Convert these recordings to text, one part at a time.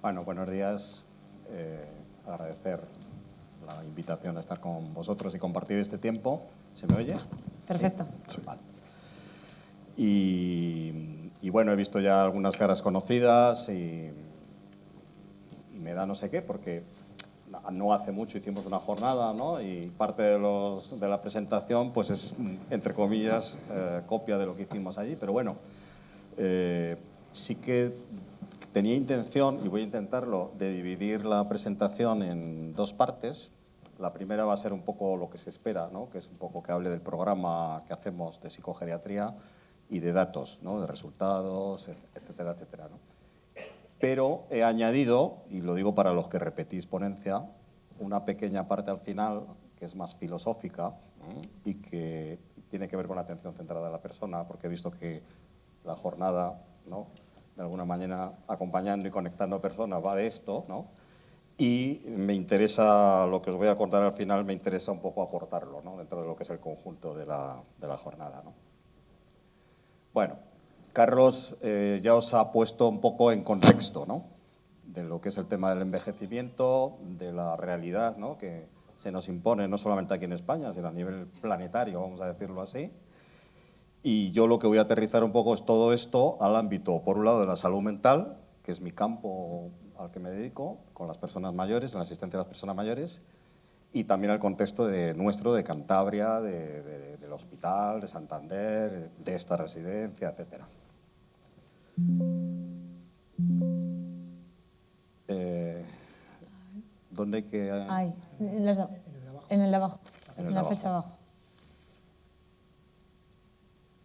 Bueno, buenos días. Agradecer la invitación a estar con vosotros y compartir este tiempo. ¿Se me oye? Perfecto. Sí. Vale. Y bueno, he visto ya algunas caras conocidas y me da no sé qué, porque no hace mucho hicimos una jornada, ¿no? Y parte de la presentación pues es, entre comillas, copia de lo que hicimos allí. Pero bueno, sí que tenía intención, y voy a intentarlo, de dividir la presentación en dos partes. La primera va a ser un poco lo que se espera, ¿no? Que es un poco que hable del programa que hacemos de psicogeriatría y de datos, ¿no? De resultados, etcétera, etcétera, ¿no? Pero he añadido, y lo digo para los que repetís ponencia, una pequeña parte al final que es más filosófica y que tiene que ver con la atención centrada a la persona, porque he visto que la jornada, ¿no?, de alguna manera acompañando y conectando a personas va de esto, ¿no? Y me interesa, lo que os voy a contar al final, me interesa un poco aportarlo, ¿no?, dentro de lo que es el conjunto de la jornada, ¿no? Bueno, Carlos ya os ha puesto un poco en contexto, ¿no?, de lo que es el tema del envejecimiento, de la realidad, ¿no?, que se nos impone no solamente aquí en España, sino a nivel planetario, vamos a decirlo así. Y yo lo que voy a aterrizar un poco es todo esto al ámbito, por un lado, de la salud mental, que es mi campo al que me dedico, con las personas mayores, en la asistencia a las personas mayores, y también al contexto nuestro de Cantabria, del hospital, de Santander, de esta residencia, etcétera. ¿Dónde hay que...? Ahí, en el de abajo. En la flecha de abajo.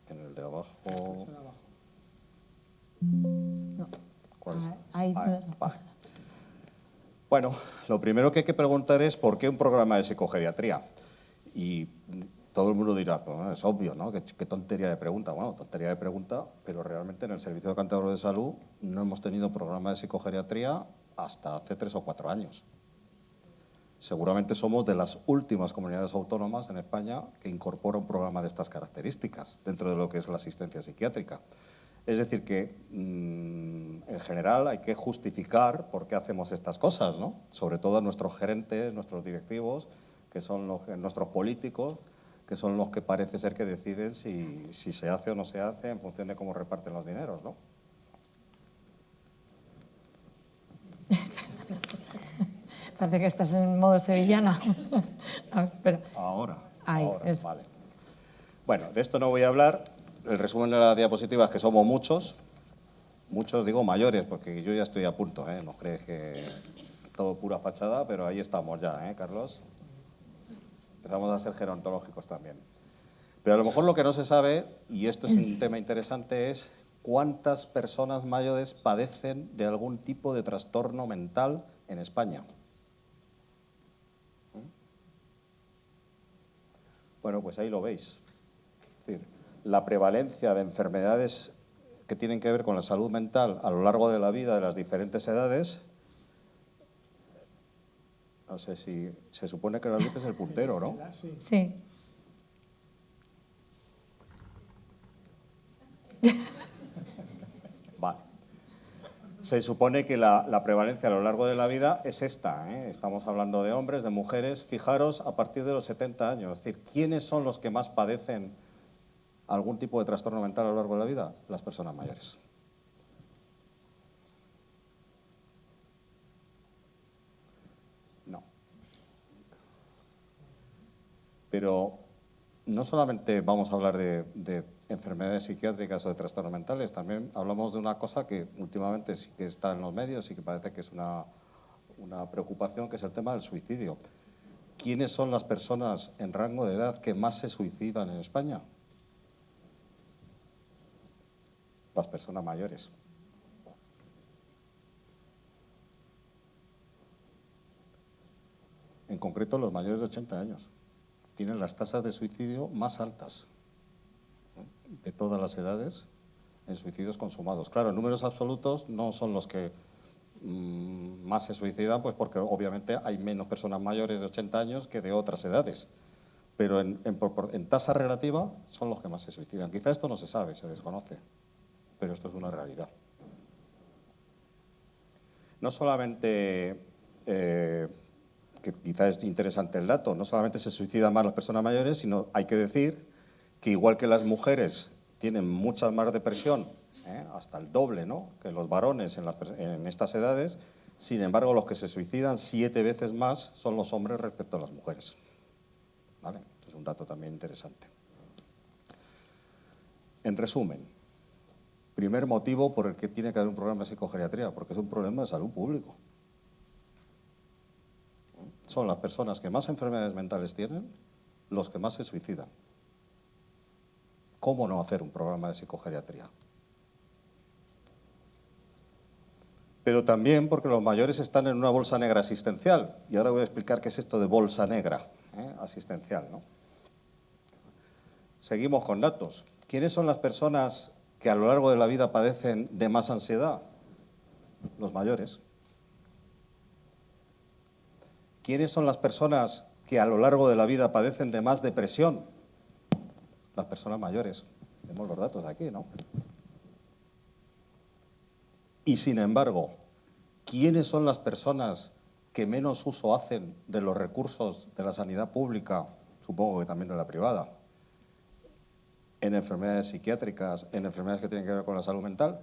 En el de abajo... No. ¿Cuál es? Ahí. Vale. Bueno, lo primero que hay que preguntar es ¿por qué un programa de psicogeriatría? Y todo el mundo dirá, pues, es obvio, ¿no? ¿Qué tontería de pregunta? Bueno, tontería de pregunta, pero realmente en el Servicio de Cántabro de Salud no hemos tenido programa de psicogeriatría hasta hace 3 o 4 años. Seguramente somos de las últimas comunidades autónomas en España que incorpora un programa de estas características dentro de lo que es la asistencia psiquiátrica. Es decir, que en general hay que justificar por qué hacemos estas cosas, ¿no? Sobre todo a nuestros gerentes, nuestros directivos, que son nuestros políticos, que son los que parece ser que deciden si se hace o no se hace en función de cómo reparten los dineros, ¿no? Parece que estás en modo sevillana. A ver, espera. Ahora, eso. vale. Bueno, de esto no voy a hablar. El resumen de la diapositiva es que somos muchos digo mayores, porque yo ya estoy a punto, ¿eh? No crees que todo pura fachada, pero ahí estamos ya, ¿eh, Carlos? Empezamos a ser gerontológicos también. Pero a lo mejor lo que no se sabe, y esto es un tema interesante, es cuántas personas mayores padecen de algún tipo de trastorno mental en España. Bueno, pues ahí lo veis. Es decir, la prevalencia de enfermedades que tienen que ver con la salud mental a lo largo de la vida de las diferentes edades, no sé si se supone que la luz es el puntero, ¿no? Sí. Vale. Se supone que la prevalencia a lo largo de la vida es esta, ¿eh? Estamos hablando de hombres, de mujeres. Fijaros, a partir de los 70 años. Es decir, ¿quiénes son los que más padecen algún tipo de trastorno mental a lo largo de la vida? Las personas mayores. No. Pero no solamente vamos a hablar de enfermedades psiquiátricas o de trastornos mentales, también hablamos de una cosa que últimamente sí que está en los medios y que parece que es una preocupación, que es el tema del suicidio. ¿Quiénes son las personas en rango de edad que más se suicidan en España? Las personas mayores. En concreto, los mayores de 80 años tienen las tasas de suicidio más altas, ¿no?, de todas las edades en suicidios consumados. Claro, en números absolutos no son los que más se suicidan, pues porque obviamente hay menos personas mayores de 80 años que de otras edades. Pero en tasa relativa son los que más se suicidan. Quizá esto no se sabe, se desconoce, pero esto es una realidad. no solamente, que quizás es interesante el dato, no solamente se suicidan más las personas mayores, sino hay que decir que igual que las mujeres tienen mucha más depresión, hasta el doble, ¿no?, que los varones en estas edades, sin embargo, los que se suicidan 7 veces más son los hombres respecto a las mujeres. ¿Vale? Es un dato también interesante. En resumen, primer motivo por el que tiene que haber un programa de psicogeriatría, porque es un problema de salud público. Son las personas que más enfermedades mentales tienen los que más se suicidan. ¿Cómo no hacer un programa de psicogeriatría? Pero también porque los mayores están en una bolsa negra asistencial. Y ahora voy a explicar qué es esto de bolsa negra asistencial, ¿no? Seguimos con datos. ¿Quiénes son las personas que a lo largo de la vida padecen de más ansiedad? Los mayores. ¿Quiénes son las personas que a lo largo de la vida padecen de más depresión? Las personas mayores. Tenemos los datos aquí, ¿no? Y sin embargo, ¿quiénes son las personas que menos uso hacen de los recursos de la sanidad pública, supongo que también de la privada, en enfermedades psiquiátricas, en enfermedades que tienen que ver con la salud mental?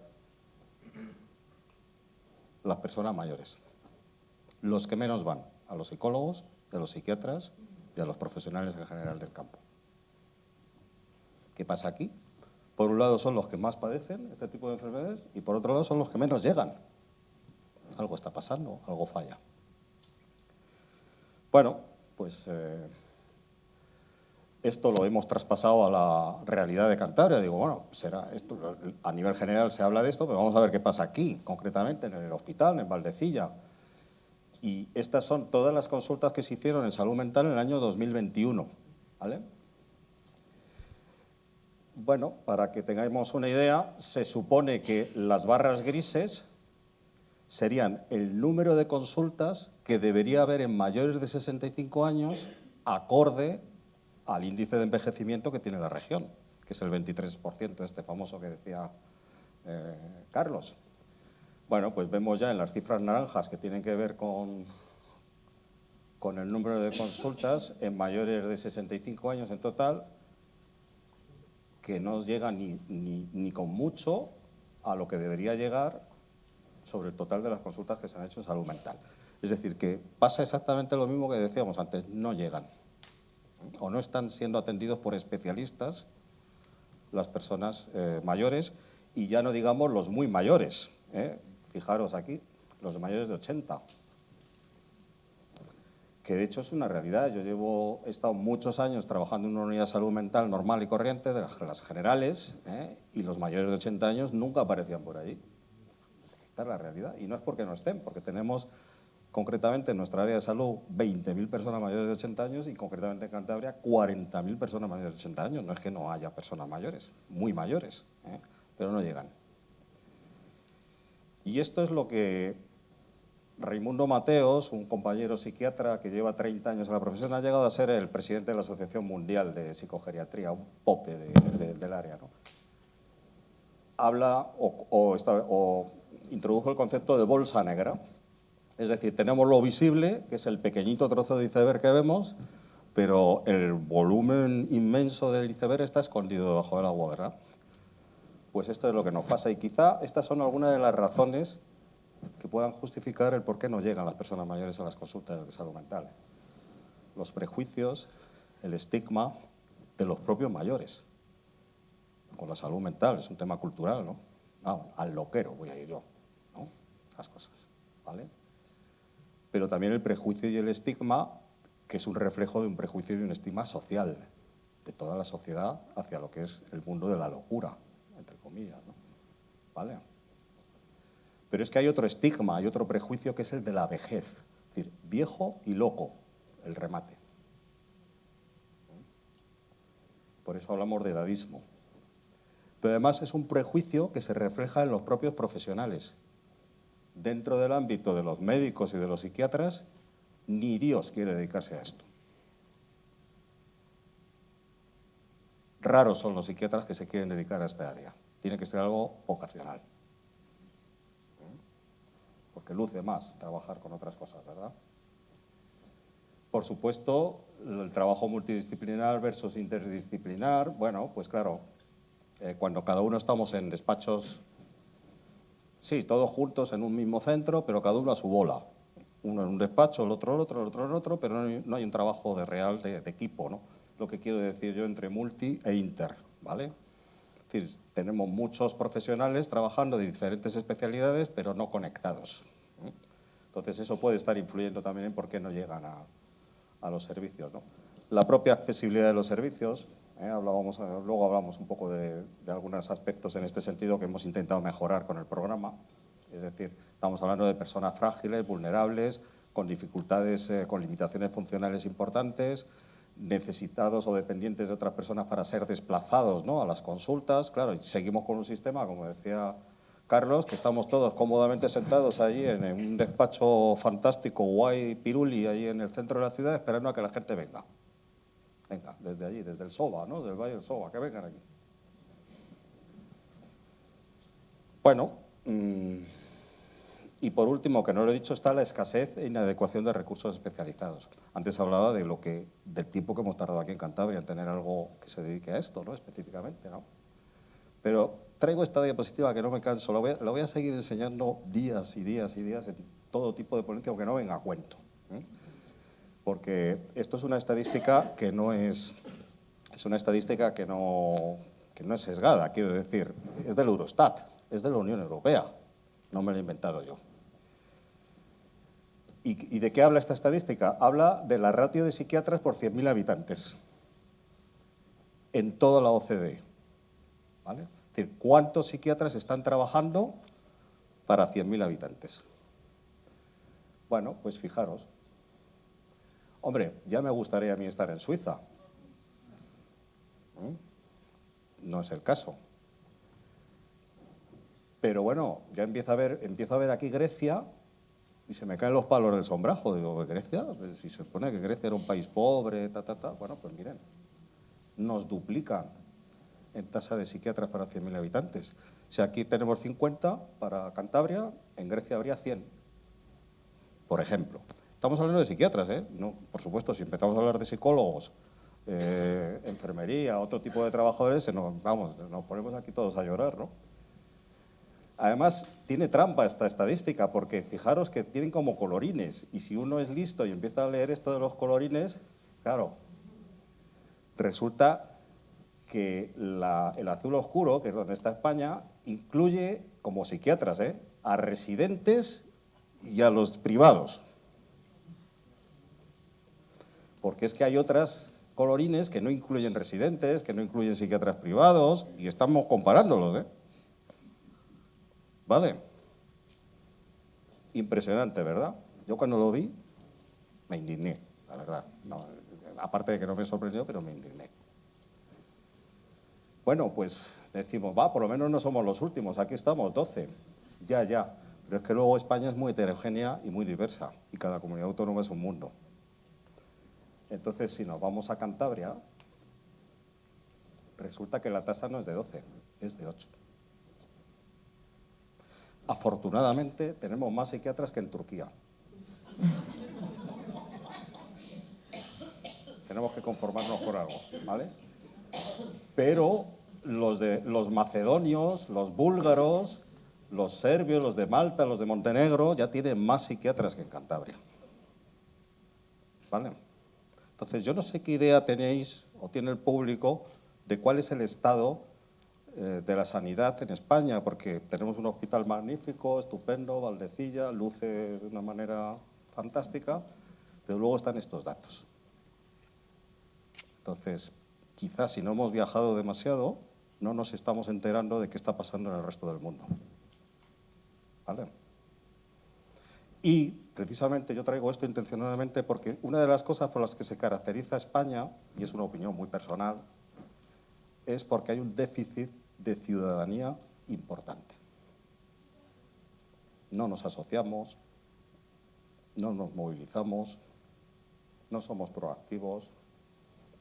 Las personas mayores. Los que menos van a los psicólogos, a los psiquiatras y a los profesionales en general del campo. ¿Qué pasa aquí? Por un lado son los que más padecen este tipo de enfermedades y por otro lado son los que menos llegan. Algo está pasando, algo falla. Bueno, pues esto lo hemos traspasado a la realidad de Cantabria. Digo, bueno, será esto, a nivel general se habla de esto, pero vamos a ver qué pasa aquí, concretamente en el hospital, en Valdecilla. Y estas son todas las consultas que se hicieron en salud mental en el año 2021, ¿vale? Bueno, para que tengamos una idea, se supone que las barras grises serían el número de consultas que debería haber en mayores de 65 años acorde al índice de envejecimiento que tiene la región, que es el 23%, este famoso que decía Carlos. Bueno, pues vemos ya en las cifras naranjas que tienen que ver con el número de consultas en mayores de 65 años en total, que no llega ni con mucho a lo que debería llegar sobre el total de las consultas que se han hecho en salud mental. Es decir, que pasa exactamente lo mismo que decíamos antes, no llegan o no están siendo atendidos por especialistas las personas mayores, y ya no digamos los muy mayores. Fijaros aquí, los mayores de 80, que de hecho es una realidad. He estado muchos años trabajando en una unidad de salud mental normal y corriente, de las generales, y los mayores de 80 años nunca aparecían por allí. Esta es la realidad, y no es porque no estén, porque tenemos concretamente en nuestra área de salud 20.000 personas mayores de 80 años y concretamente en Cantabria 40.000 personas mayores de 80 años. No es que no haya personas mayores, muy mayores, pero no llegan. Y esto es lo que Raimundo Mateos, un compañero psiquiatra que lleva 30 años en la profesión, ha llegado a ser el presidente de la Asociación Mundial de Psicogeriatría, un pope del área, ¿no? Habla o introdujo el concepto de bolsa negra. Es decir, tenemos lo visible, que es el pequeñito trozo de iceberg que vemos, pero el volumen inmenso del iceberg está escondido debajo del agua, ¿verdad? Pues esto es lo que nos pasa, y quizá estas son algunas de las razones que puedan justificar el por qué no llegan las personas mayores a las consultas de salud mental. Los prejuicios, el estigma de los propios mayores con la salud mental, es un tema cultural, ¿no? Al loquero voy a ir yo, ¿no? Las cosas, ¿vale? Pero también el prejuicio y el estigma, que es un reflejo de un prejuicio y un estigma social, de toda la sociedad hacia lo que es el mundo de la locura, entre comillas, ¿no? ¿Vale? Pero es que hay otro estigma, hay otro prejuicio, que es el de la vejez. Es decir, viejo y loco, el remate. Por eso hablamos de edadismo. Pero además es un prejuicio que se refleja en los propios profesionales. Dentro del ámbito de los médicos y de los psiquiatras, ni Dios quiere dedicarse a esto. Raros son los psiquiatras que se quieren dedicar a esta área. Tiene que ser algo vocacional. porque luce más trabajar con otras cosas, ¿verdad? Por supuesto, el trabajo multidisciplinar versus interdisciplinar, bueno, pues claro, cuando cada uno estamos en despachos, sí, todos juntos en un mismo centro, pero cada uno a su bola. Uno en un despacho, el otro, el otro en otro, pero no hay un trabajo real de equipo, ¿no? Lo que quiero decir yo entre multi e inter, ¿vale? Es decir, tenemos muchos profesionales trabajando de diferentes especialidades, pero no conectados. Entonces, eso puede estar influyendo también en por qué no llegan a los servicios, ¿no? La propia accesibilidad de los servicios, luego hablamos un poco de algunos aspectos en este sentido que hemos intentado mejorar con el programa. Es decir, estamos hablando de personas frágiles, vulnerables, con dificultades, con limitaciones funcionales importantes, necesitados o dependientes de otras personas para ser desplazados, ¿no?, a las consultas. Claro, y seguimos con un sistema, como decía Carlos, que estamos todos cómodamente sentados allí en un despacho fantástico, guay, piruli, ahí en el centro de la ciudad, esperando a que la gente venga. Venga, desde allí, desde el SOBA, ¿no?, del Valle del SOBA, que vengan aquí. Bueno, y por último, que no lo he dicho, está la escasez e inadecuación de recursos especializados. Antes hablaba de del tiempo que hemos tardado aquí en Cantabria en tener algo que se dedique a esto, ¿no?, específicamente, ¿no? Pero traigo esta diapositiva que no me canso, la voy a seguir enseñando días y días y días en todo tipo de ponencia, aunque no venga a cuento, ¿eh? Porque esto es una estadística que no es una estadística que no es sesgada, quiero decir, es del Eurostat, es de la Unión Europea, no me lo he inventado yo. ¿Y de qué habla esta estadística? Habla de la ratio de psiquiatras por 100.000 habitantes en toda la OCDE, ¿vale? Es decir, ¿cuántos psiquiatras están trabajando para 100.000 habitantes? Bueno, pues fijaros. Hombre, ya me gustaría a mí estar en Suiza. No es el caso. Pero bueno, ya empiezo a ver aquí Grecia y se me caen los palos del sombrajo. Digo, ¿Grecia? Pues si se supone que Grecia era un país pobre, Bueno, pues miren, nos duplican en tasa de psiquiatras para 100.000 habitantes. Si aquí tenemos 50 para Cantabria, en Grecia habría 100, por ejemplo. Estamos hablando de psiquiatras, ¿eh? No, por supuesto, si empezamos a hablar de psicólogos, enfermería, otro tipo de trabajadores, nos ponemos aquí todos a llorar, ¿no? Además, tiene trampa esta estadística, porque fijaros que tienen como colorines, y si uno es listo y empieza a leer esto de los colorines, claro, resulta que el azul oscuro, que es donde está España, incluye como psiquiatras, a residentes y a los privados. Porque es que hay otras colorines que no incluyen residentes, que no incluyen psiquiatras privados, y estamos comparándolos, ¿Vale? Impresionante, ¿verdad? Yo cuando lo vi me indigné, la verdad. No, aparte de que no me sorprendió, pero me indigné. Bueno, pues decimos, por lo menos no somos los últimos, aquí estamos, 12. Ya. Pero es que luego España es muy heterogénea y muy diversa, y cada comunidad autónoma es un mundo. Entonces, si nos vamos a Cantabria, resulta que la tasa no es de 12, es de 8. Afortunadamente, tenemos más psiquiatras que en Turquía. Tenemos que conformarnos con algo, ¿vale? Pero los macedonios, los búlgaros, los serbios, los de Malta, los de Montenegro, ya tienen más psiquiatras que en Cantabria. ¿Vale? Entonces, yo no sé qué idea tenéis o tiene el público de cuál es el estado de la sanidad en España, porque tenemos un hospital magnífico, estupendo, Valdecilla, luce de una manera fantástica, pero luego están estos datos. Entonces, quizás si no hemos viajado demasiado, no nos estamos enterando de qué está pasando en el resto del mundo. ¿Vale? Y precisamente yo traigo esto intencionadamente porque una de las cosas por las que se caracteriza España, y es una opinión muy personal, es porque hay un déficit de ciudadanía importante. No nos asociamos, no nos movilizamos, no somos proactivos,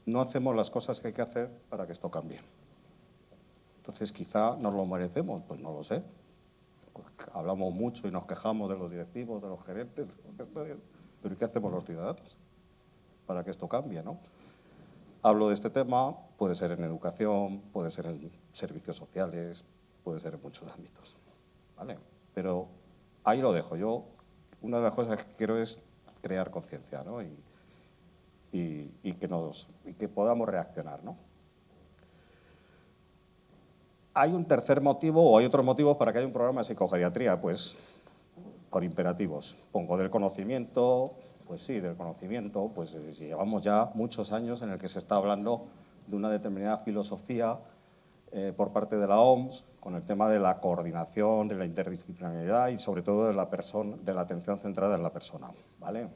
no hacemos las cosas que hay que hacer para que esto cambie. Entonces, quizá nos lo merecemos, pues no lo sé. hablamos mucho y nos quejamos de los directivos, de los gerentes, de los gestores, pero ¿y qué hacemos los ciudadanos para que esto cambie, ¿no? Hablo de este tema, puede ser en educación, puede ser en servicios sociales, puede ser en muchos ámbitos, ¿vale? Pero ahí lo dejo. Yo, una de las cosas que quiero es crear conciencia, ¿no? Y que podamos reaccionar, ¿no? ¿Hay un tercer motivo o hay otros motivos para que haya un programa de psicogeriatría? Pues por imperativos. Pongo del conocimiento, pues sí, del conocimiento, pues llevamos ya muchos años en el que se está hablando de una determinada filosofía por parte de la OMS con el tema de la coordinación, de la interdisciplinariedad y sobre todo de la atención centrada en la persona, ¿vale?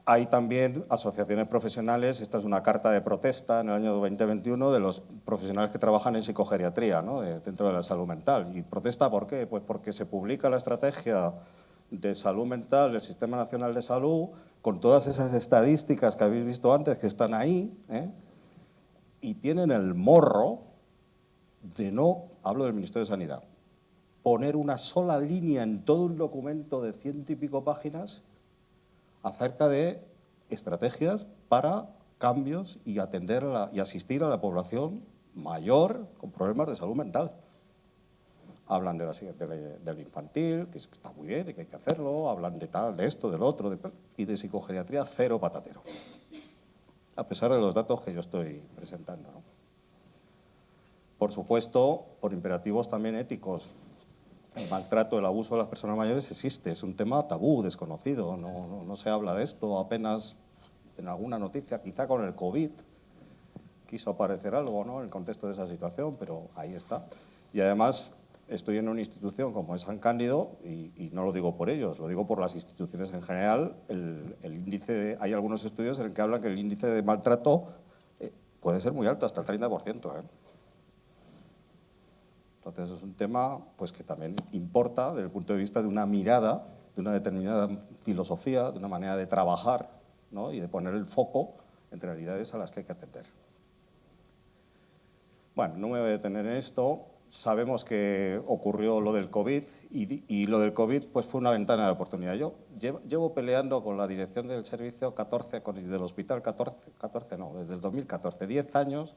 Hay también asociaciones profesionales, esta es una carta de protesta en el año 2021 de los profesionales que trabajan en psicogeriatría, ¿no? Dentro de la salud mental. ¿Y protesta por qué? Pues porque se publica la estrategia de salud mental del Sistema Nacional de Salud con todas esas estadísticas que habéis visto antes que están ahí, y tienen el morro de no, hablo del Ministerio de Sanidad, poner una sola línea en todo un documento de 100 y pico páginas acerca de estrategias para cambios y atender y asistir a la población mayor con problemas de salud mental. Hablan del infantil, que está muy bien y que hay que hacerlo, hablan de tal, de esto, del otro, y de psicogeriatría cero patatero, a pesar de los datos que yo estoy presentando, ¿no? Por supuesto, por imperativos también éticos. El maltrato, el abuso de las personas mayores existe, es un tema tabú, desconocido, no se habla de esto, apenas en alguna noticia, quizá con el COVID, quiso aparecer algo, ¿no?, en el contexto de esa situación, pero ahí está. Y además estoy en una institución como es San Cándido, y no lo digo por ellos, lo digo por las instituciones en general, hay algunos estudios en los que hablan que el índice de maltrato puede ser muy alto, hasta el 30%, ¿eh? Entonces, es un tema pues, que también importa desde el punto de vista de una mirada, de una determinada filosofía, de una manera de trabajar, ¿no?, y de poner el foco en realidades a las que hay que atender. Bueno, no me voy a detener en esto. Sabemos que ocurrió lo del COVID y lo del COVID pues, fue una ventana de oportunidad. Yo llevo peleando con la dirección del servicio del hospital desde el 2014, 10 años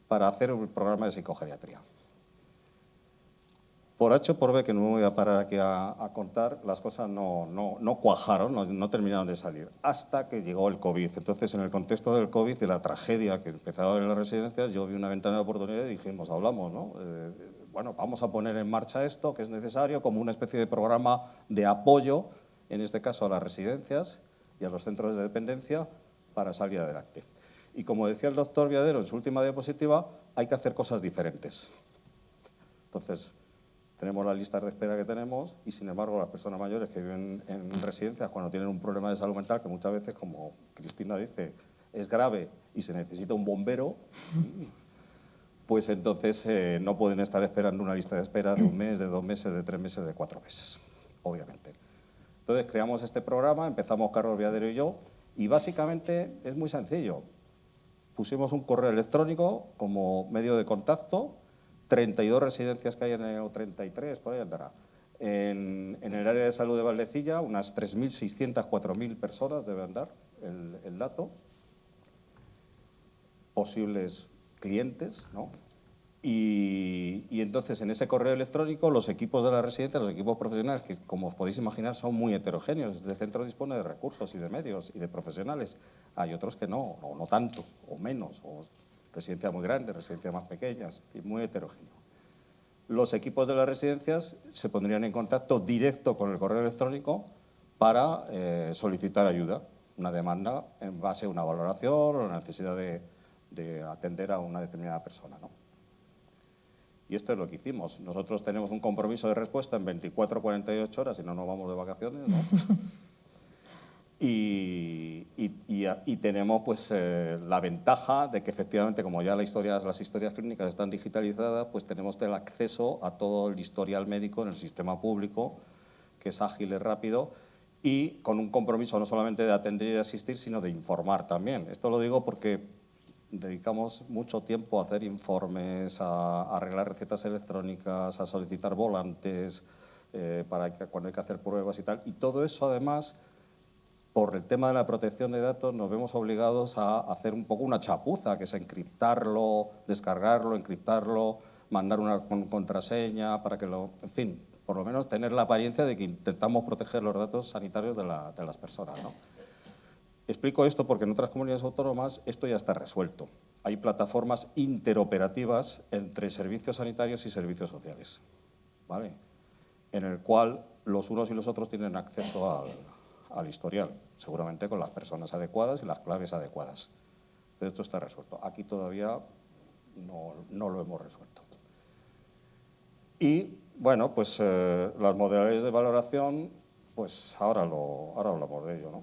para hacer un programa de psicogeriatría. Por H o por B, que no me voy a parar aquí a contar, las cosas no cuajaron, no terminaron de salir, hasta que llegó el COVID. Entonces, en el contexto del COVID, de la tragedia que empezaba en las residencias, yo vi una ventana de oportunidad y dijimos, hablamos, ¿no? Bueno, vamos a poner en marcha esto, que es necesario, como una especie de programa de apoyo, en este caso a las residencias y a los centros de dependencia, para salir adelante. Y como decía el doctor Viadero en su última diapositiva, hay que hacer cosas diferentes. Entonces, tenemos las listas de espera que tenemos y, sin embargo, las personas mayores que viven en residencias cuando tienen un problema de salud mental, que muchas veces, como Cristina dice, es grave y se necesita un bombero, pues entonces no pueden estar esperando una lista de espera de 1 mes, de 2 meses, de 3 meses, de 4 meses, obviamente. Entonces creamos este programa, empezamos Carlos Viadero y yo, y básicamente es muy sencillo. Pusimos un correo electrónico como medio de contacto, 32 residencias que hay o 33, por ahí andará. En el área de salud de Valdecilla, unas 3.600, 4.000 personas debe andar el dato. Posibles clientes, ¿no? Y entonces, en ese correo electrónico, los equipos de la residencia, los equipos profesionales, que como os podéis imaginar son muy heterogéneos, este centro dispone de recursos y de medios y de profesionales. Hay otros que no, o no tanto, o menos, o residencias muy grandes, residencias más pequeñas, y muy heterogéneo. Los equipos de las residencias se pondrían en contacto directo con el correo electrónico para solicitar ayuda, una demanda en base a una valoración o la necesidad de atender a una determinada persona, ¿no? Y esto es lo que hicimos. Nosotros tenemos un compromiso de respuesta en 24 o 48 horas, si no nos vamos de vacaciones, ¿no? Y tenemos pues la ventaja de que efectivamente, como ya las historias clínicas están digitalizadas, pues tenemos el acceso a todo el historial médico en el sistema público, que es ágil y rápido, y con un compromiso no solamente de atender y de asistir, sino de informar también. Esto lo digo porque dedicamos mucho tiempo a hacer informes, a arreglar recetas electrónicas, a solicitar volantes, para que, cuando hay que hacer pruebas y tal. Y todo eso, además, por el tema de la protección de datos, nos vemos obligados a hacer un poco una chapuza, que es encriptarlo, descargarlo, encriptarlo, mandar una contraseña para que lo… En fin, por lo menos tener la apariencia de que intentamos proteger los datos sanitarios de las personas, ¿no? Explico esto porque en otras comunidades autónomas esto ya está resuelto. Hay plataformas interoperativas entre servicios sanitarios y servicios sociales, ¿vale? En el cual los unos y los otros tienen acceso al historial, seguramente con las personas adecuadas y las claves adecuadas. Pero esto está resuelto. Aquí todavía no lo hemos resuelto. Y, bueno, pues las modalidades de valoración, pues ahora hablamos de ello, ¿no?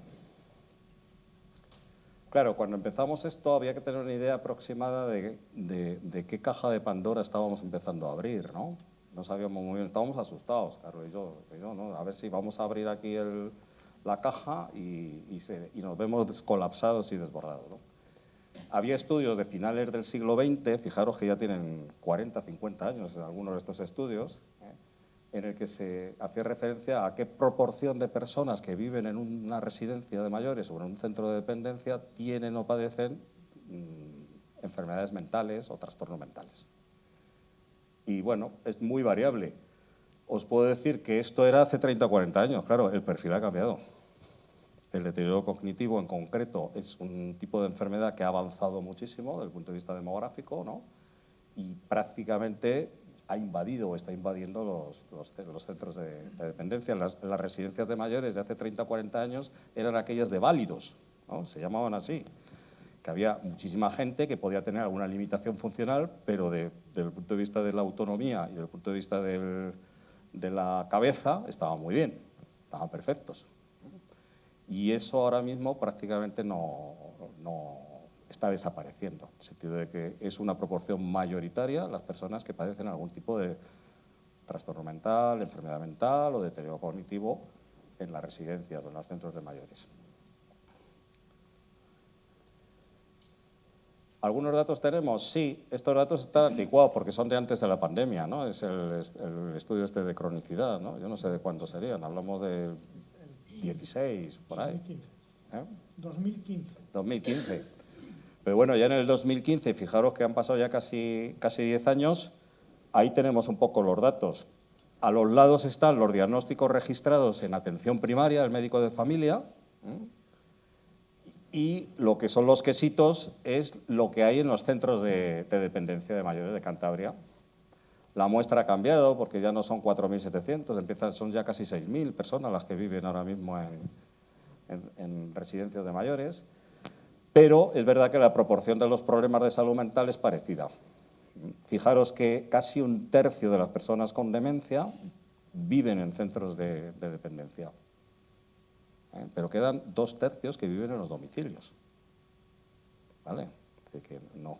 Claro, cuando empezamos esto había que tener una idea aproximada de qué caja de Pandora estábamos empezando a abrir, ¿no? No sabíamos muy bien, estábamos asustados, Carlos y yo, ¿no? A ver si vamos a abrir aquí la caja y nos vemos descolapsados y desbordados, ¿no? Había estudios de finales del siglo XX, fijaros que ya tienen 40, 50 años algunos de estos estudios, en el que se hacía referencia a qué proporción de personas que viven en una residencia de mayores o en un centro de dependencia tienen o padecen enfermedades mentales o trastornos mentales. Y bueno, es muy variable. Os puedo decir que esto era hace 30 o 40 años, claro, el perfil ha cambiado. El deterioro cognitivo en concreto es un tipo de enfermedad que ha avanzado muchísimo desde el punto de vista demográfico, ¿no? Y prácticamente ha invadido o está invadiendo los centros de dependencia. Las residencias de mayores de hace 30 o 40 años eran aquellas de válidos, ¿no? Se llamaban así, que había muchísima gente que podía tener alguna limitación funcional, pero desde el punto de vista de la autonomía y desde el punto de vista de la cabeza estaban muy bien, estaban perfectos. Y eso ahora mismo prácticamente no está desapareciendo, en el sentido de que es una proporción mayoritaria las personas que padecen algún tipo de trastorno mental, enfermedad mental o deterioro cognitivo en las residencias o en los centros de mayores. ¿Algunos datos tenemos? Sí, estos datos están anticuados porque son de antes de la pandemia, ¿no? Es el estudio este de cronicidad, ¿no? Yo no sé de cuánto serían, hablamos de 16, por ahí. 2015. 2015. Pero bueno, ya en el 2015, fijaros que han pasado ya casi 10 años, ahí tenemos un poco los datos. A los lados están los diagnósticos registrados en atención primaria, el médico de familia, y lo que son los quesitos es lo que hay en los centros de dependencia de mayores de Cantabria. La muestra ha cambiado porque ya no son 4.700, son ya casi 6.000 personas las que viven ahora mismo en residencias de mayores, pero es verdad que la proporción de los problemas de salud mental es parecida. Fijaros que casi un tercio de las personas con demencia viven en centros de dependencia, pero quedan 2 tercios que viven en los domicilios, ¿vale? Así que no,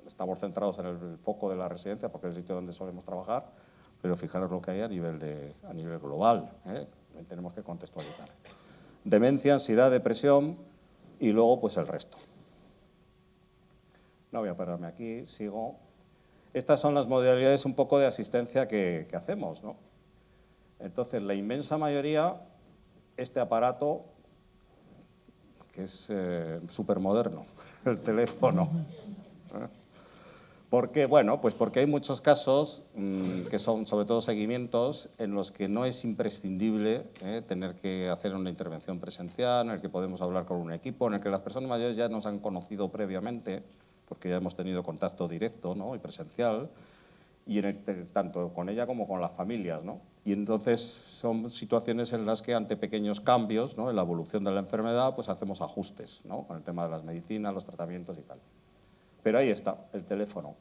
estamos centrados en el foco de la residencia porque es el sitio donde solemos trabajar, pero fijaros lo que hay a nivel global, tenemos que contextualizar. Demencia, ansiedad, depresión y luego pues el resto. No voy a pararme aquí, sigo. Estas son las modalidades un poco de asistencia que hacemos, ¿no? Entonces, la inmensa mayoría, este aparato, que es súper moderno, el teléfono. ¿Por qué? Bueno, pues porque hay muchos casos que son sobre todo seguimientos en los que no es imprescindible tener que hacer una intervención presencial, en el que podemos hablar con un equipo, en el que las personas mayores ya nos han conocido previamente, porque ya hemos tenido contacto directo, ¿no?, y presencial, y tanto con ella como con las familias, ¿no? Y entonces son situaciones en las que ante pequeños cambios, ¿no?, en la evolución de la enfermedad, pues hacemos ajustes, ¿no?, con el tema de las medicinas, los tratamientos y tal. Pero ahí está, el teléfono.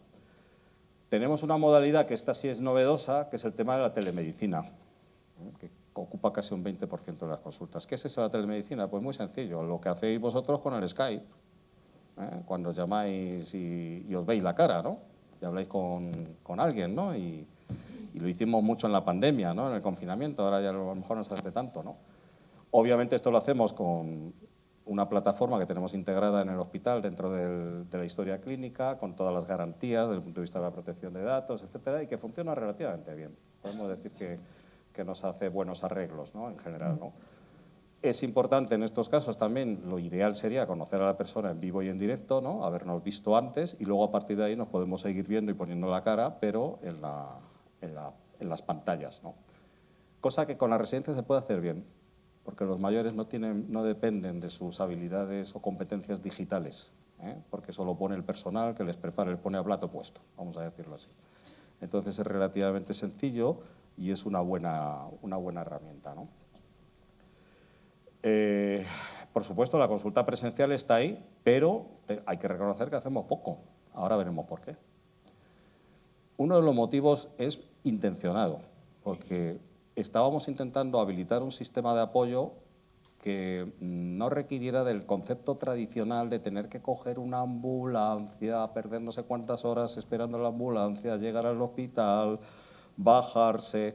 Tenemos una modalidad que esta sí es novedosa, que es el tema de la telemedicina, que ocupa casi un 20% de las consultas. ¿Qué es eso de la telemedicina? Pues muy sencillo, lo que hacéis vosotros con el Skype, cuando llamáis y os veis la cara, ¿no? Y habláis con alguien, ¿no? Y lo hicimos mucho en la pandemia, ¿no?, en el confinamiento, ahora ya a lo mejor no se hace tanto, ¿no? Obviamente esto lo hacemos con una plataforma que tenemos integrada en el hospital dentro de la historia clínica, con todas las garantías desde el punto de vista de la protección de datos, etcétera, y que funciona relativamente bien. Podemos decir que nos hace buenos arreglos, ¿no?, en general, ¿no? Es importante en estos casos también, lo ideal sería conocer a la persona en vivo y en directo, ¿no?, habernos visto antes, y luego a partir de ahí nos podemos seguir viendo y poniendo la cara, pero en las pantallas, ¿no? Cosa que con la residencia se puede hacer bien, porque los mayores no dependen de sus habilidades o competencias digitales, porque eso lo pone el personal que les prepara, les pone a plato puesto, vamos a decirlo así. Entonces es relativamente sencillo y es una buena herramienta, ¿no? Por supuesto, la consulta presencial está ahí, pero hay que reconocer que hacemos poco. Ahora veremos por qué. Uno de los motivos es intencionado, porque estábamos intentando habilitar un sistema de apoyo que no requiriera del concepto tradicional de tener que coger una ambulancia, perder no sé cuántas horas esperando la ambulancia, llegar al hospital, bajarse,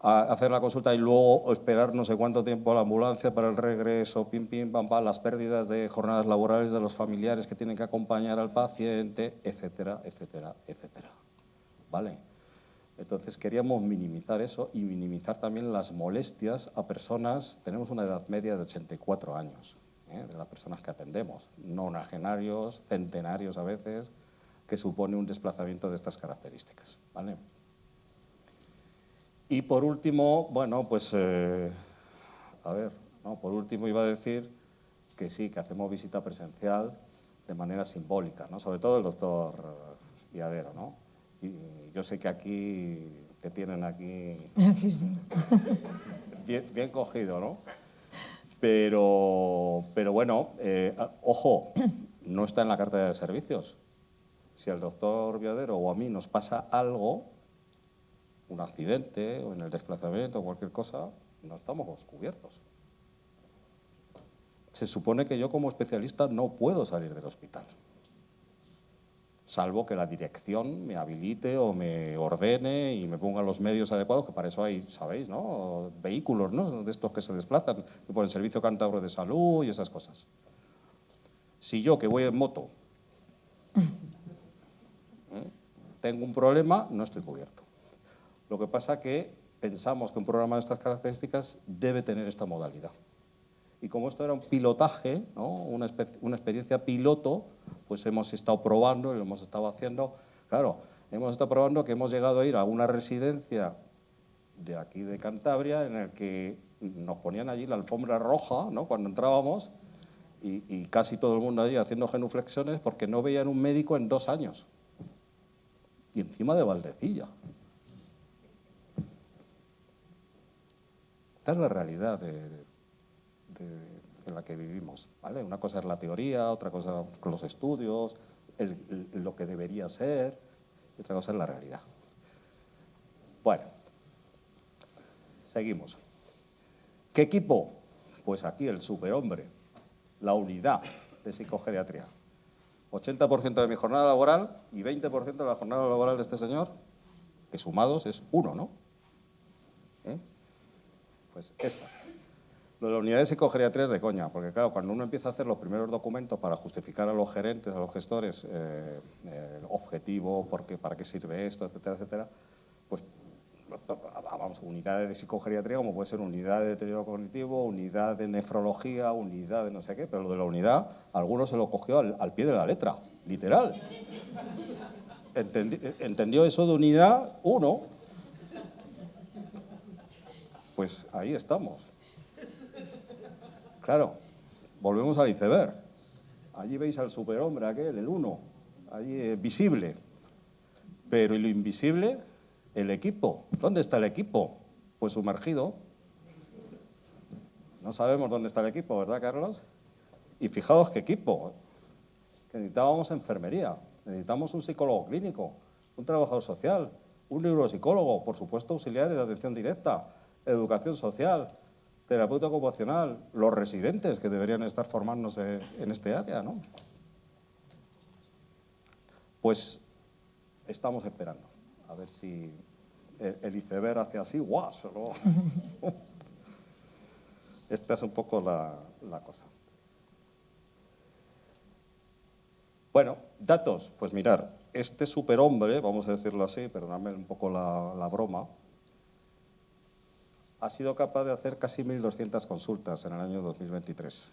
hacer la consulta y luego esperar no sé cuánto tiempo a la ambulancia para el regreso, pim, pim, pam, pam, las pérdidas de jornadas laborales de los familiares que tienen que acompañar al paciente, etcétera, etcétera, etcétera. ¿Vale? Entonces queríamos minimizar eso y minimizar también las molestias a personas. Tenemos una edad media de 84 años, de las personas que atendemos, nonagenarios, centenarios a veces, que supone un desplazamiento de estas características, ¿vale? Y por último, bueno, pues, por último iba a decir que sí, que hacemos visita presencial de manera simbólica, ¿no? Sobre todo el doctor Viadero, ¿no? Y yo sé que aquí, que tienen aquí Sí, sí. bien cogido, ¿no? Pero bueno, ojo, no está en la cartera de servicios. Si al doctor Viadero o a mí nos pasa algo, un accidente o en el desplazamiento o cualquier cosa, no estamos cubiertos. Se supone que yo como especialista no puedo salir del hospital, salvo que la dirección me habilite o me ordene y me ponga los medios adecuados, que para eso hay, sabéis, ¿no?, vehículos, ¿no?, de estos que se desplazan, por el Servicio Cántabro de Salud y esas cosas. Si yo, que voy en moto, tengo un problema, no estoy cubierto. Lo que pasa que pensamos que un programa de estas características debe tener esta modalidad. Y como esto era un pilotaje, ¿no?, una experiencia piloto, pues hemos estado probando y lo hemos estado haciendo. Claro, hemos estado probando que hemos llegado a ir a una residencia de aquí de Cantabria en el que nos ponían allí la alfombra roja, ¿no?, cuando entrábamos, y casi todo el mundo allí haciendo genuflexiones porque no veían un médico en 2 años. Y encima de Valdecilla. Esta es la realidad en la que vivimos, ¿vale? Una cosa es la teoría, otra cosa con los estudios, lo que debería ser, y otra cosa es la realidad. Bueno, seguimos. ¿Qué equipo? Pues aquí el superhombre, la unidad de psicogeriatría. 80% de mi jornada laboral y 20% de la jornada laboral de este señor, que sumados es 1, ¿no? Pues esta. Lo de la unidad de psicogeriatría es de coña, porque claro, cuando uno empieza a hacer los primeros documentos para justificar a los gerentes, a los gestores, el objetivo, para qué sirve esto, etcétera, etcétera, pues vamos, unidades de psicogeriatría, como puede ser unidad de deterioro cognitivo, unidad de nefrología, unidad de no sé qué, pero lo de la unidad, algunos se lo cogió al pie de la letra, literal. ¿Entendió eso de unidad? Uno. Pues ahí estamos. Claro, volvemos al iceberg. Allí veis al superhombre aquel, el 1, allí visible. Pero ¿y lo invisible? El equipo. ¿Dónde está el equipo? Pues sumergido. No sabemos dónde está el equipo, ¿verdad, Carlos? Y fijaos qué equipo. Que necesitábamos enfermería, necesitamos un psicólogo clínico, un trabajador social, un neuropsicólogo, por supuesto auxiliares de atención directa, educación social, terapeuta ocupacional, los residentes que deberían estar formándose en este área, ¿no? Pues estamos esperando a ver si el iceberg hace así, ¡guau! Esta es un poco la cosa. Bueno, datos. Pues mirar, este superhombre, vamos a decirlo así, perdonadme un poco la broma, ha sido capaz de hacer casi 1.200 consultas en el año 2023.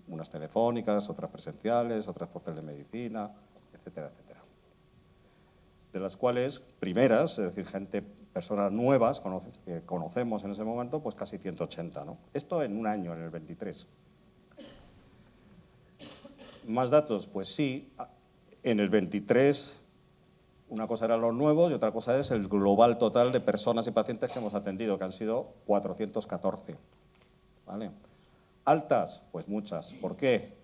Unas telefónicas, otras presenciales, otras por telemedicina, etcétera, etcétera. De las cuales, primeras, es decir, personas nuevas que conocemos en ese momento, pues casi 180, ¿no? Esto en un año, en el 23. ¿Más datos? Pues sí, en el 23 una cosa eran los nuevos y otra cosa es el global total de personas y pacientes que hemos atendido, que han sido 414. ¿Vale? Altas, pues muchas. ¿Por qué?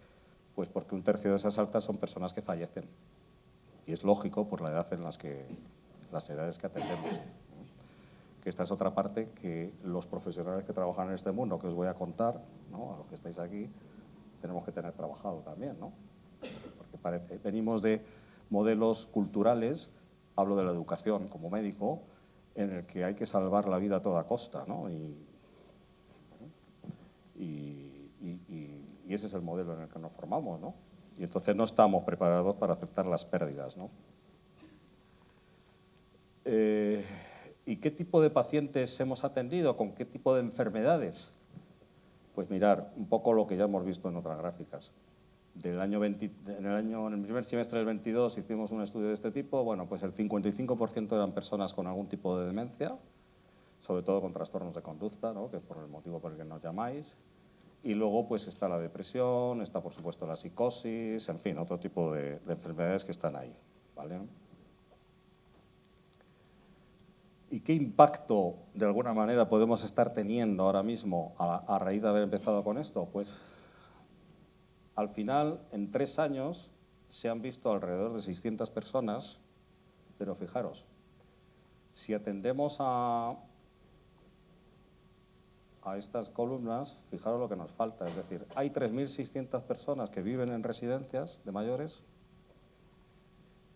Pues porque 1/3 de esas altas son personas que fallecen. Y es lógico por la edad en las edades que atendemos. Que esta es otra parte que los profesionales que trabajan en este mundo, que os voy a contar, ¿no?, a los que estáis aquí, tenemos que tener trabajado también, ¿no? Porque venimos de modelos culturales, hablo de la educación como médico, en el que hay que salvar la vida a toda costa, ¿no? Y ese es el modelo en el que nos formamos, ¿no? Y entonces no estamos preparados para aceptar las pérdidas, ¿no? ¿Y qué tipo de pacientes hemos atendido? ¿Con qué tipo de enfermedades? Pues mirar, un poco lo que ya hemos visto en otras gráficas. En el primer semestre del 22 hicimos un estudio de este tipo. Bueno, pues el 55% eran personas con algún tipo de demencia, sobre todo con trastornos de conducta, ¿no?, que es por el motivo por el que nos llamáis. Y luego pues está la depresión, está por supuesto la psicosis, en fin, otro tipo de enfermedades que están ahí, ¿vale? ¿Y qué impacto, de alguna manera, podemos estar teniendo ahora mismo a raíz de haber empezado con esto? Pues, al final, en 3 años, se han visto alrededor de 600 personas, pero fijaros, si atendemos a estas columnas, fijaros lo que nos falta. Es decir, hay 3.600 personas que viven en residencias de mayores.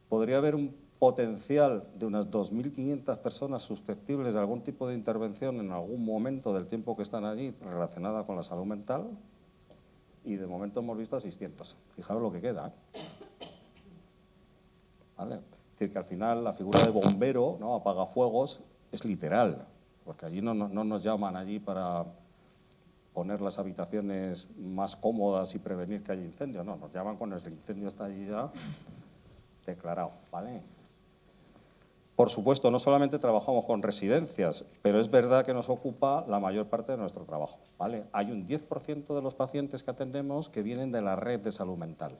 Podría haber un potencial de unas 2.500 personas susceptibles de algún tipo de intervención en algún momento del tiempo que están allí relacionada con la salud mental, y de momento hemos visto a 600. Fijaros lo que queda, ¿eh? ¿Vale? Es decir, que al final la figura de bombero, ¿no?, apagafuegos, es literal, porque allí no nos llaman allí para poner las habitaciones más cómodas y prevenir que haya incendio, no, nos llaman cuando el incendio está allí ya declarado, ¿vale? Por supuesto, no solamente trabajamos con residencias, pero es verdad que nos ocupa la mayor parte de nuestro trabajo, ¿vale? Hay un 10% de los pacientes que atendemos que vienen de la red de salud mental.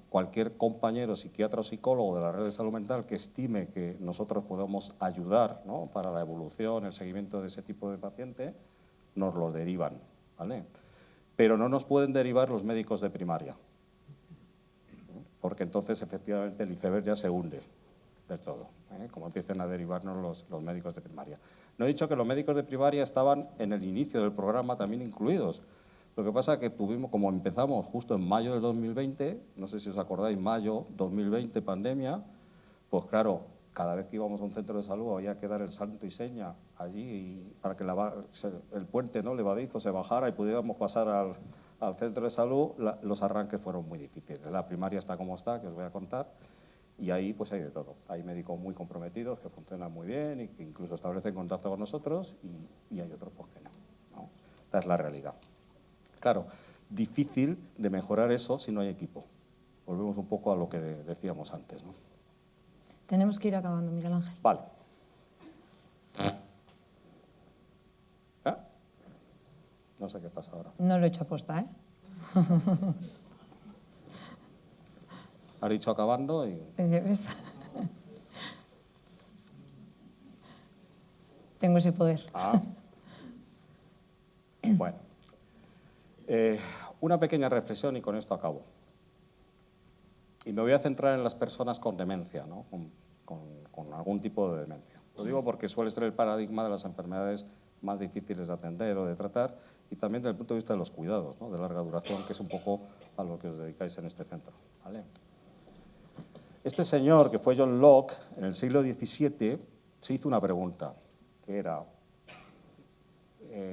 Cualquier compañero psiquiatra o psicólogo de la red de salud mental que estime que nosotros podemos ayudar, ¿no?, para la evolución, el seguimiento de ese tipo de paciente, nos lo derivan, ¿vale? Pero no nos pueden derivar los médicos de primaria, porque entonces efectivamente el iceberg ya se hunde del todo, como empiecen a derivarnos los médicos de primaria. No he dicho que los médicos de primaria estaban en el inicio del programa también incluidos. Lo que pasa es que como empezamos justo en mayo del 2020, no sé si os acordáis, mayo 2020, pandemia, pues claro, cada vez que íbamos a un centro de salud había que dar el santo y seña allí para que el puente, ¿no?, levadizo se bajara y pudiéramos pasar al centro de salud. Los arranques fueron muy difíciles. La primaria está como está, que os voy a contar, y ahí pues hay de todo. Hay médicos muy comprometidos que funcionan muy bien y que incluso establecen contacto con nosotros, y hay otros pues que no. Esta es la realidad. Claro, difícil de mejorar eso si no hay equipo. Volvemos un poco a lo que decíamos antes, ¿no? Tenemos que ir acabando, Miguel Ángel. Vale. No sé qué pasa ahora. No lo he hecho aposta, ¿eh? Has dicho acabando y... ¿Ves? Tengo ese poder. Bueno. Una pequeña reflexión y con esto acabo. Y me voy a centrar en las personas con demencia, ¿no?, con algún tipo de demencia. Lo digo porque suele ser el paradigma de las enfermedades más difíciles de atender o de tratar, y también desde el punto de vista de los cuidados, ¿no?, de larga duración, que es un poco a lo que os dedicáis en este centro, ¿vale? Este señor, que fue John Locke, en el siglo XVII, se hizo una pregunta, que era,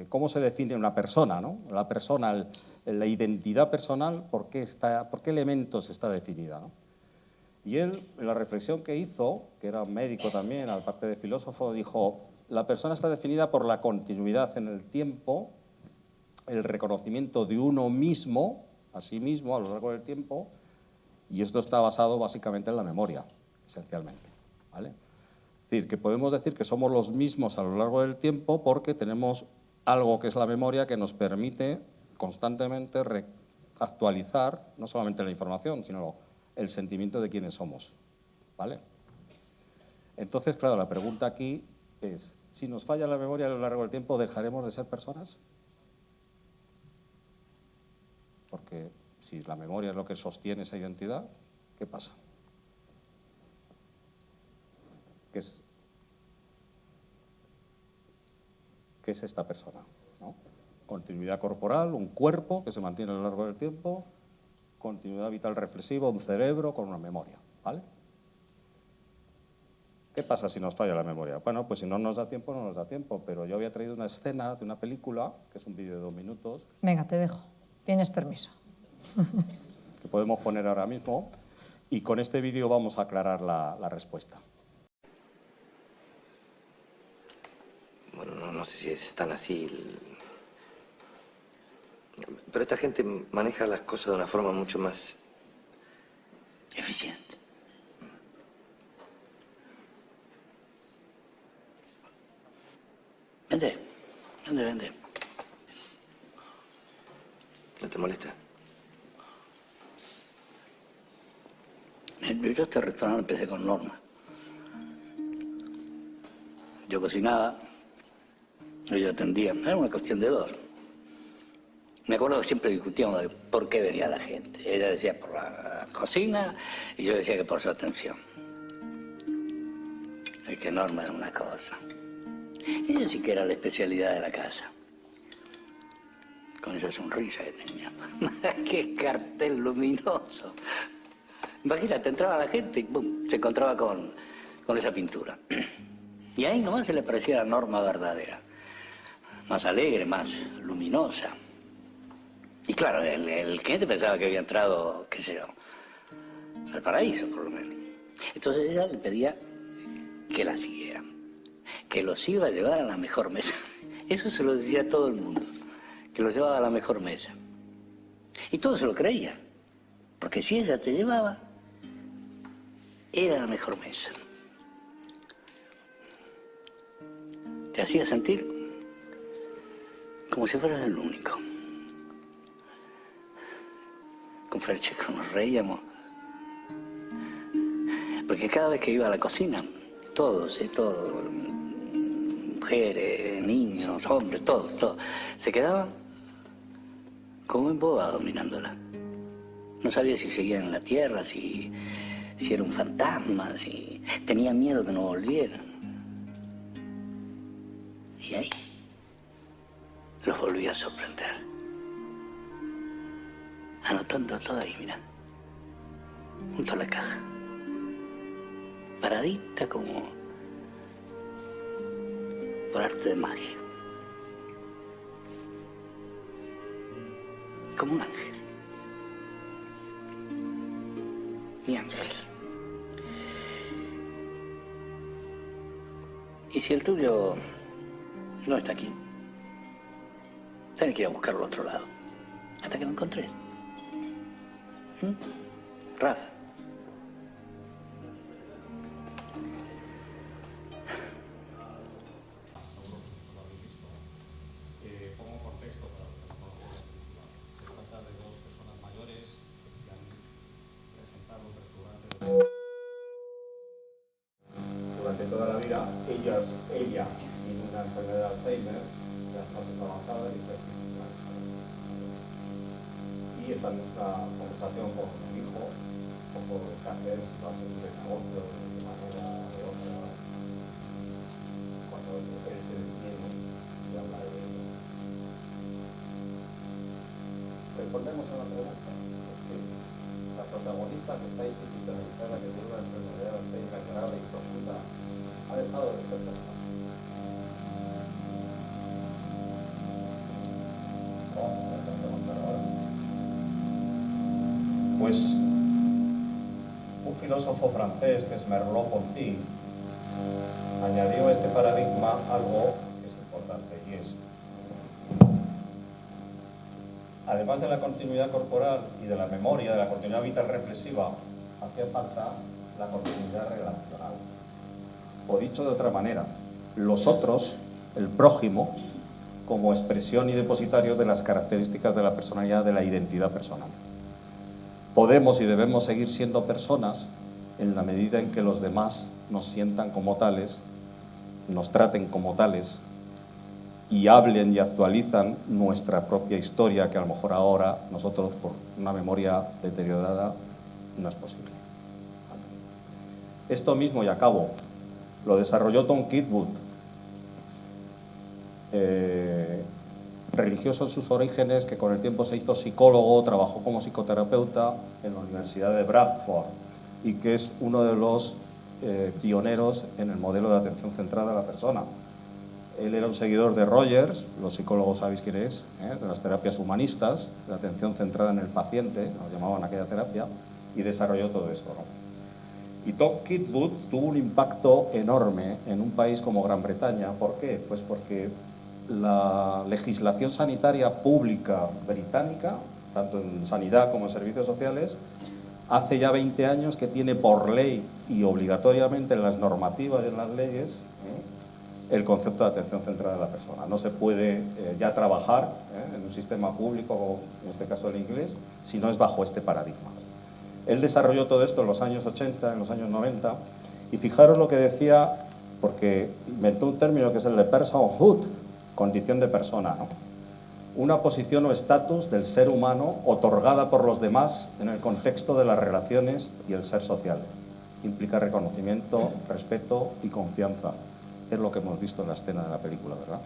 cómo se define una persona, ¿no? La persona, la identidad personal, ¿por qué elementos está definida, ¿no? Y él, en la reflexión que hizo, que era médico también, aparte de filósofo, dijo: la persona está definida por la continuidad en el tiempo, el reconocimiento de uno mismo, a sí mismo, a lo largo del tiempo, y esto está basado básicamente en la memoria, esencialmente, ¿vale? Es decir, que podemos decir que somos los mismos a lo largo del tiempo porque tenemos algo que es la memoria que nos permite constantemente actualizar no solamente la información, sino el sentimiento de quiénes somos, ¿vale? Entonces, claro, la pregunta aquí es: si nos falla la memoria a lo largo del tiempo, ¿dejaremos de ser personas? Porque si la memoria es lo que sostiene esa identidad, ¿qué pasa? ¿Qué es esta persona, ¿no? Continuidad corporal, un cuerpo que se mantiene a lo largo del tiempo, continuidad vital reflexiva, un cerebro con una memoria, ¿vale? ¿Qué pasa si nos falla la memoria? Bueno, pues si no nos da tiempo, no nos da tiempo, pero yo había traído una escena de una película, que es un vídeo de 2 minutos. Venga, te dejo. Tienes permiso. Que podemos poner ahora mismo, y con este vídeo vamos a aclarar la respuesta. Bueno, no sé si es tan así. Pero esta gente maneja las cosas de una forma mucho más eficiente. Vende. ¿No te molesta? Yo este restaurante empecé con Norma. Yo cocinaba, ella atendía. Era una cuestión de dos. Me acuerdo que siempre discutíamos de por qué venía la gente. Ella decía por la cocina y yo decía que por su atención. Es que Norma era una cosa. Ella sí que era la especialidad de la casa. Con esa sonrisa que tenía. ¡Qué cartel luminoso! Imagínate, entraba la gente y ¡pum!, se encontraba con esa pintura. Y ahí nomás se le parecía la Norma verdadera. Más alegre, más luminosa. Y claro, el cliente pensaba que había entrado, qué sé yo, al paraíso, por lo menos. Entonces ella le pedía que la siguiera, que los iba a llevar a la mejor mesa. Eso se lo decía a todo el mundo, que los llevaba a la mejor mesa. Y todos se lo creían, porque si ella te llevaba, era la mejor mesa. Te hacía sentir como si fueras el único. Con Francesco nos reíamos, porque cada vez que iba a la cocina, todos, mujeres, niños, hombres, todos, se quedaban como embobados mirándola. No sabía si seguían en la tierra, si era un fantasma, si tenía miedo que no volviera. Y ahí los volví a sorprender. Anotando todo ahí, mira, junto a la caja, paradita como por arte de magia, como un ángel, mi ángel. Y si el tuyo no está aquí, tenés que ir a buscarlo al otro lado, hasta que lo encontré. Rafa. Pongo contexto para los que no conocen. Se trata de 2 personas mayores que han presentado un restaurante durante toda la vida. Ella tiene una enfermedad de Alzheimer, las fases avanzadas y está en esta conversación con el hijo, un poco de qué hacer, si va a ser un negocio de manera de otra, cuando él se detiene y habla de ello. Respondemos a la pregunta, porque la protagonista que está institucionalizada, que tiene una enfermedad de Alzheimer grave y profunda, ha dejado de ser persona. Pues un filósofo francés que es Merleau-Ponty añadió a este paradigma algo que es importante, y es: además de la continuidad corporal y de la memoria, de la continuidad vital reflexiva, hacía falta la continuidad relacional. O dicho de otra manera, los otros, el prójimo, como expresión y depositario de las características de la personalidad, de la identidad personal. Podemos y debemos seguir siendo personas en la medida en que los demás nos sientan como tales, nos traten como tales y hablen y actualizan nuestra propia historia, que a lo mejor ahora nosotros, por una memoria deteriorada, no es posible. Esto mismo, y acabo, lo desarrolló Tom Kitwood, religioso en sus orígenes, que con el tiempo se hizo psicólogo, trabajó como psicoterapeuta en la Universidad de Bradford y que es uno de los pioneros en el modelo de atención centrada a la persona. Él era un seguidor de Rogers, los psicólogos sabéis quién es, de las terapias humanistas, la atención centrada en el paciente, lo llamaban aquella terapia, y desarrolló todo esto, ¿no? Y Tom Kitwood tuvo un impacto enorme en un país como Gran Bretaña. ¿Por qué? Pues porque la legislación sanitaria pública británica, tanto en sanidad como en servicios sociales, hace ya 20 años que tiene por ley y obligatoriamente en las normativas y en las leyes el concepto de atención centrada en la persona. No se puede ya trabajar en un sistema público, en este caso el inglés, si no es bajo este paradigma. Él desarrolló todo esto en los años 80, en los años 90, y fijaros lo que decía, porque inventó un término que es el de personhood, condición de persona, ¿no? Una posición o estatus del ser humano otorgada por los demás en el contexto de las relaciones y el ser social. Implica reconocimiento, respeto y confianza. Es lo que hemos visto en la escena de la película, ¿verdad?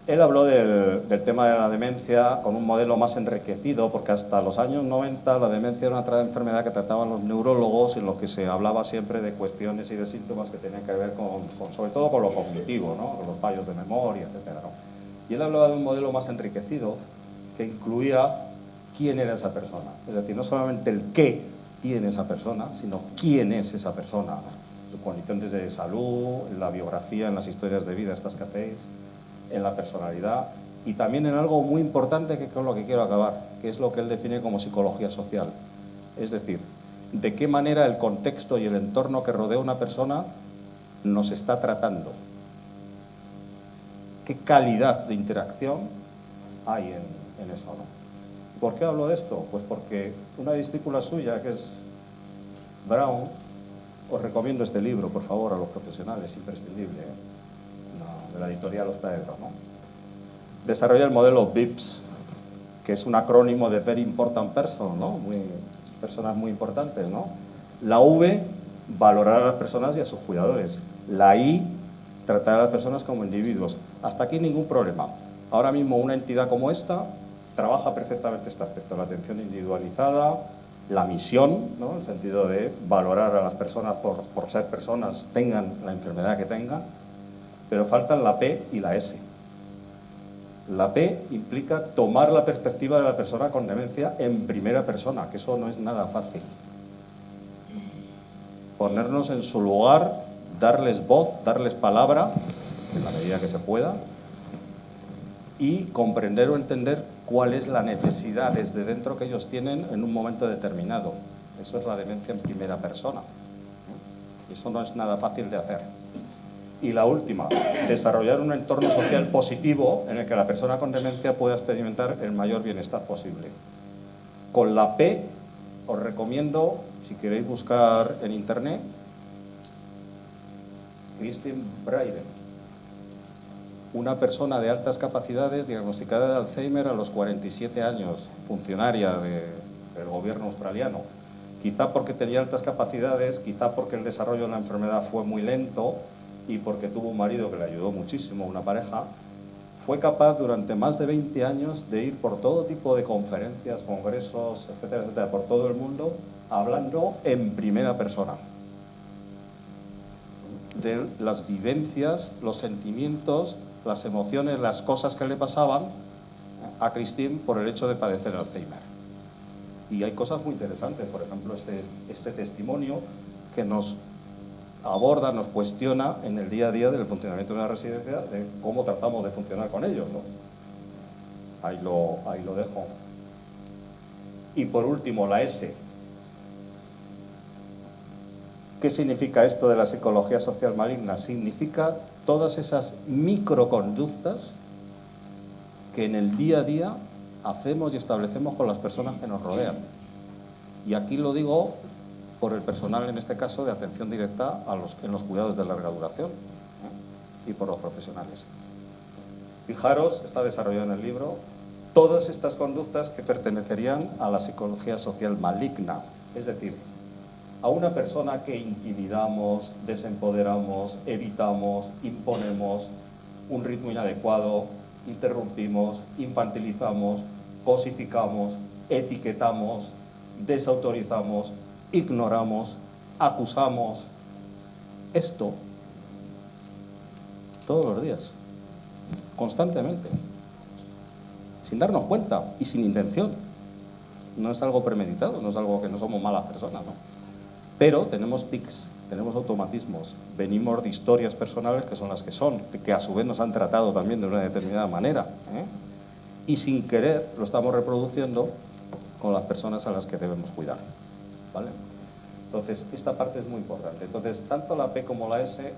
Él habló del tema de la demencia con un modelo más enriquecido, porque hasta los años 90 la demencia era una enfermedad que trataban los neurólogos, en lo que se hablaba siempre de cuestiones y de síntomas que tenían que ver sobre todo con lo cognitivo, ¿no? Con los fallos de memoria, etcétera, ¿no? Y él hablaba de un modelo más enriquecido que incluía quién era esa persona. Es decir, no solamente el qué tiene esa persona, sino quién es esa persona, ¿no? Sus condiciones de salud, en la biografía, en las historias de vida estas que hacéis, en la personalidad, y también en algo muy importante que es con lo que quiero acabar, que es lo que él define como psicología social. Es decir, de qué manera el contexto y el entorno que rodea a una persona nos está tratando. ¿Qué calidad de interacción hay en eso, ¿no? ¿Por qué hablo de esto? Pues porque una discípula suya, que es Brown, os recomiendo este libro, por favor, a los profesionales, imprescindible, de la editorial Los Pedros, ¿no? Desarrolla el modelo VIPS, que es un acrónimo de Very Important Person, ¿no? Personas muy importantes, ¿no? La V, valorar a las personas y a sus cuidadores. La I, tratar a las personas como individuos. Hasta aquí ningún problema. Ahora mismo una entidad como esta trabaja perfectamente este aspecto, la atención individualizada, la misión, ¿no? En el sentido de valorar a las personas por ser personas, tengan la enfermedad que tengan, pero faltan la P y la S. La P implica tomar la perspectiva de la persona con demencia en primera persona, que eso no es nada fácil. Ponernos en su lugar, darles voz, darles palabra, en la medida que se pueda, y comprender o entender cuál es la necesidad desde dentro que ellos tienen en un momento determinado. Eso es la demencia en primera persona. Eso no es nada fácil de hacer. Y la última, desarrollar un entorno social positivo en el que la persona con demencia pueda experimentar el mayor bienestar posible. Con la P, os recomiendo, si queréis buscar en internet, Christine Bryden, una persona de altas capacidades diagnosticada de Alzheimer a los 47 años, funcionaria del gobierno australiano. Quizá porque tenía altas capacidades, quizá porque el desarrollo de la enfermedad fue muy lento, y porque tuvo un marido que le ayudó muchísimo, una pareja, fue capaz durante más de 20 años de ir por todo tipo de conferencias, congresos, etcétera, etcétera, por todo el mundo, hablando en primera persona de las vivencias, los sentimientos, las emociones, las cosas que le pasaban a Christine por el hecho de padecer Alzheimer. Y hay cosas muy interesantes, por ejemplo, este testimonio que nos aborda, nos cuestiona en el día a día del funcionamiento de una residencia, de cómo tratamos de funcionar con ellos, ¿no? Ahí lo dejo. Y por último, la S. ¿Qué significa esto de la psicología social maligna? Significa todas esas microconductas que en el día a día hacemos y establecemos con las personas que nos rodean. Y aquí lo digo por el personal, en este caso, de atención directa en los cuidados de larga duración, y por los profesionales. Fijaros, está desarrollado en el libro, todas estas conductas que pertenecerían a la psicología social maligna, es decir, a una persona que intimidamos, desempoderamos, evitamos, imponemos un ritmo inadecuado, interrumpimos, infantilizamos, cosificamos, etiquetamos, desautorizamos, ignoramos, acusamos. Esto todos los días, constantemente, sin darnos cuenta y sin intención. No es algo premeditado, no es algo que no somos malas personas, ¿no? Pero tenemos tics, tenemos automatismos, venimos de historias personales que son las que son, que a su vez nos han tratado también de una determinada manera, ¿eh? Y sin querer lo estamos reproduciendo con las personas a las que debemos cuidar, ¿vale? Entonces, esta parte es muy importante. Entonces, tanto la P como la S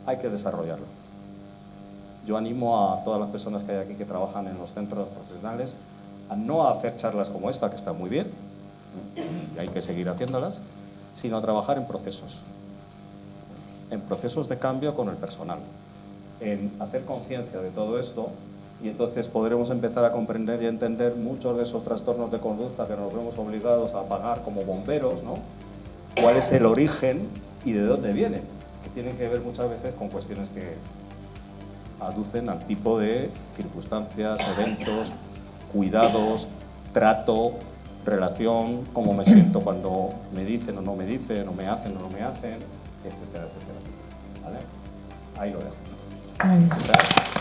hay que desarrollarlo. Yo animo a todas las personas que hay aquí que trabajan en los centros profesionales a no hacer charlas como esta, que está muy bien, y hay que seguir haciéndolas, sino a trabajar en procesos de cambio con el personal, en hacer conciencia de todo esto, y entonces podremos empezar a comprender y entender muchos de esos trastornos de conducta que nos vemos obligados a pagar como bomberos, ¿no? Cuál es el origen y de dónde vienen, que tienen que ver muchas veces con cuestiones que aducen al tipo de circunstancias, eventos, cuidados, trato, relación, cómo me siento cuando me dicen o no me dicen, o me hacen o no me hacen, etcétera, etcétera. ¿Vale? Ahí lo dejo. Muy bien. Gracias.